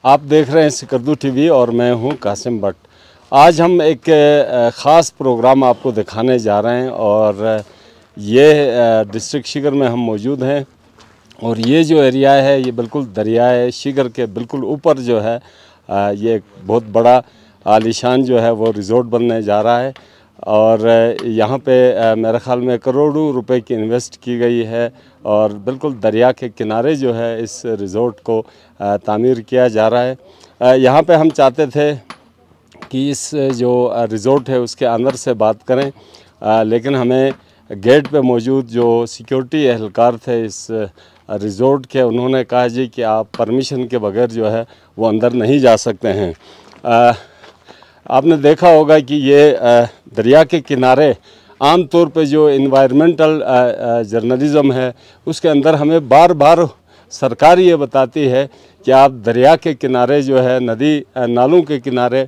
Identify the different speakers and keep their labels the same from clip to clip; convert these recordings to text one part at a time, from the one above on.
Speaker 1: آپ دیکھ رہے ہیں سکردو ٹی وی اور میں ہوں قاسم بٹ۔ آج ہم ایک خاص پروگرام آپ کو دکھانے جا رہے ہیں اور یہ ڈسٹرکٹ شیگر میں ہم موجود ہیں اور یہ جو ایریا ہے یہ بالکل دریائے شیگر کے بالکل اوپر جو ہے یہ ایک بہت بڑا عالیشان جو ہے وہ ریزورٹ بننے جا رہا ہے اور یہاں پہ میرے خیال میں کروڑوں روپے کی انویسٹ کی گئی ہے اور بالکل دریا کے کنارے جو ہے اس ریزورٹ کو تعمیر کیا جا رہا ہے۔ یہاں پہ ہم چاہتے تھے کہ اس جو ریزورٹ ہے اس کے اندر سے بات کریں، لیکن ہمیں گیٹ پہ موجود جو سیکیورٹی اہلکار تھے اس ریزورٹ کے، انہوں نے کہا جی کہ آپ پرمیشن کے بغیر جو ہے وہ اندر نہیں جا سکتے ہیں۔ آپ نے دیکھا ہوگا کہ یہ دریا کے کنارے عام طور پہ جو انوائرمنٹل جرنلزم ہے اس کے اندر ہمیں بار بار سرکار یہ بتاتی ہے کہ آپ دریا کے کنارے جو ہے ندی نالوں کے کنارے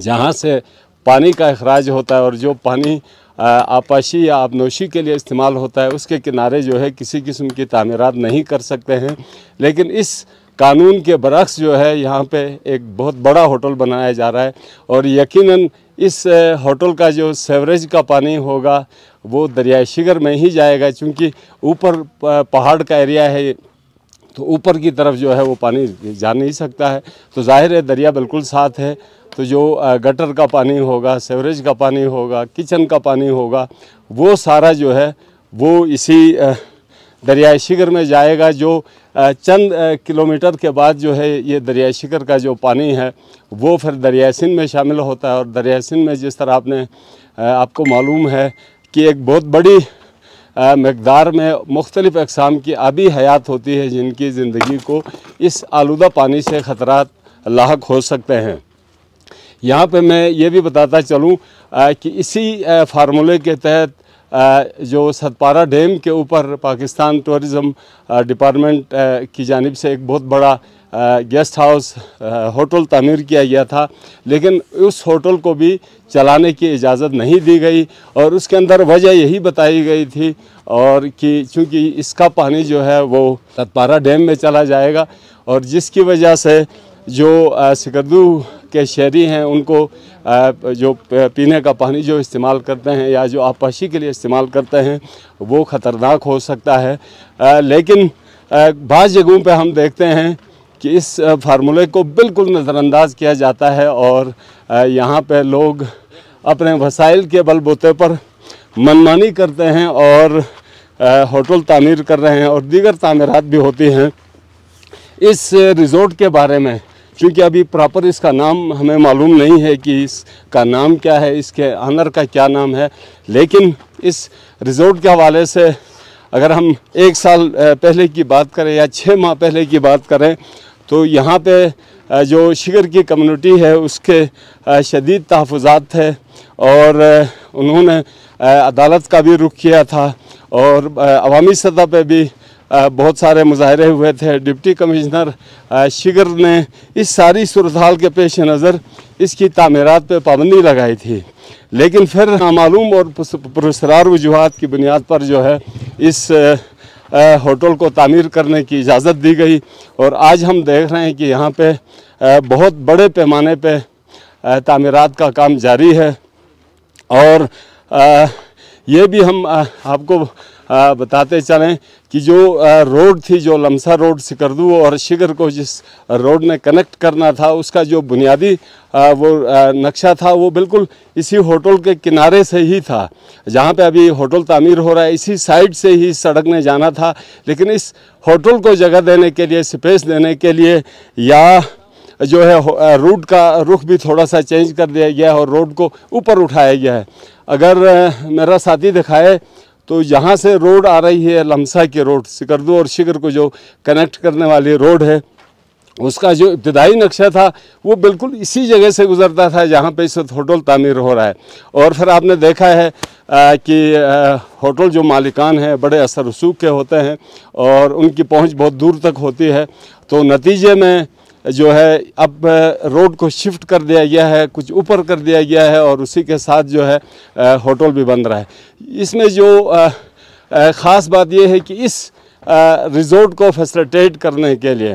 Speaker 1: جہاں سے پانی کا اخراج ہوتا ہے اور جو پانی آبپاشی یا آبنوشی کے لیے استعمال ہوتا ہے اس کے کنارے جو ہے کسی قسم کی تعمیرات نہیں کر سکتے ہیں، لیکن اس قانون کے برعکس جو ہے یہاں پہ ایک بہت بڑا ہوٹل بنایا جا رہا ہے اور یقیناً اس ہوٹل کا جو سیوریج کا پانی ہوگا وہ دریائے شیگر میں ہی جائے گا، چونکہ اوپر پہاڑ کا ایریا ہے تو اوپر کی طرف جو ہے وہ پانی جا نہیں سکتا ہے، تو ظاہر ہے دریا بالکل ساتھ ہے، تو جو گٹر کا پانی ہوگا، سیوریج کا پانی ہوگا، کچن کا پانی ہوگا، وہ سارا جو ہے وہ اسی دریائے شیگر میں جائے گا۔ جو چند کلومیٹر کے بعد جو ہے یہ دریائے شیگر کا جو پانی ہے وہ پھر دریائے سندھ میں شامل ہوتا ہے اور دریائے سندھ میں جس طرح آپ کو معلوم ہے کہ ایک بہت بڑی مقدار میں مختلف اقسام کی آبی حیات ہوتی ہے جن کی زندگی کو اس آلودہ پانی سے خطرات لاحق ہو سکتے ہیں۔ یہاں پہ میں یہ بھی بتاتا چلوں کہ اسی فارمولے کے تحت جو ستپارہ ڈیم کے اوپر پاکستان ٹورزم ڈپارٹمنٹ کی جانب سے ایک بہت بڑا گیسٹ ہاؤس ہوٹل تعمیر کیا گیا تھا، لیکن اس ہوٹل کو بھی چلانے کی اجازت نہیں دی گئی اور اس کے اندر وجہ یہی بتائی گئی تھی اور کہ چونکہ اس کا پانی جو ہے وہ ستپارہ ڈیم میں چلا جائے گا اور جس کی وجہ سے جو سکردو کے شہری ہیں ان کو جو پینے کا پانی جو استعمال کرتے ہیں یا جو آبپاشی کے لیے استعمال کرتے ہیں وہ خطرناک ہو سکتا ہے، لیکن بعض جگہوں پہ ہم دیکھتے ہیں کہ اس فارمولے کو بالکل نظر انداز کیا جاتا ہے اور یہاں پہ لوگ اپنے وسائل کے بل بوتے پر منمانی کرتے ہیں اور ہوٹل تعمیر کر رہے ہیں اور دیگر تعمیرات بھی ہوتی ہیں۔ اس ریزورٹ کے بارے میں چونکہ ابھی پراپر اس کا نام ہمیں معلوم نہیں ہے کہ اس کا نام کیا ہے، اس کے آنر کا کیا نام ہے، لیکن اس ریزورٹ کے حوالے سے اگر ہم 1 سال پہلے کی بات کریں یا 6 ماہ پہلے کی بات کریں تو یہاں پہ جو شیگر کی کمیونٹی ہے اس کے شدید تحفظات تھے اور انہوں نے عدالت کا بھی رخ کیا تھا اور عوامی سطح پہ بھی بہت سارے مظاہرے ہوئے تھے۔ ڈپٹی کمشنر شیگر نے اس ساری صورتحال کے پیش نظر اس کی تعمیرات پہ پابندی لگائی تھی، لیکن پھر نامعلوم اور پراسرار وجوہات کی بنیاد پر جو ہے اس ہوٹل کو تعمیر کرنے کی اجازت دی گئی اور آج ہم دیکھ رہے ہیں کہ یہاں پہ بہت بڑے پیمانے پہ تعمیرات کا کام جاری ہے اور یہ بھی ہم آپ کو بتاتے چلیں کہ جو روڈ تھی، جو لمسا روڈ سکردو اور شیگر کو جس روڈ نے کنیکٹ کرنا تھا، اس کا جو بنیادی وہ نقشہ تھا وہ بالکل اسی ہوٹل کے کنارے سے ہی تھا۔ جہاں پہ ابھی ہوٹل تعمیر ہو رہا ہے اسی سائڈ سے ہی سڑک نے جانا تھا، لیکن اس ہوٹل کو جگہ دینے کے لیے، سپیس دینے کے لیے یا جو ہے روٹ کا رخ بھی تھوڑا سا چینج کر دیا گیا اور روڈ کو اوپر اٹھایا گیا ہے۔ اگر میرا ساتھی دکھائے تو یہاں سے روڈ آ رہی ہے لمسا کی روڈ، سکردو اور شیگر کو جو کنیکٹ کرنے والی روڈ ہے، اس کا جو ابتدائی نقشہ تھا وہ بالکل اسی جگہ سے گزرتا تھا جہاں پہ اس وقت ہوٹل تعمیر ہو رہا ہے اور پھر آپ نے دیکھا ہے کہ ہوٹل جو مالکان ہیں بڑے اثر رسوخ کے ہوتے ہیں اور ان کی پہنچ بہت دور تک ہوتی ہے، تو نتیجے میں جو ہے اب روڈ کو شفٹ کر دیا گیا ہے، کچھ اوپر کر دیا گیا ہے اور اسی کے ساتھ جو ہے ہوٹل بھی بن رہا ہے۔ اس میں جو خاص بات یہ ہے کہ اس ریزورٹ کو فیسلیٹیٹ کرنے کے لیے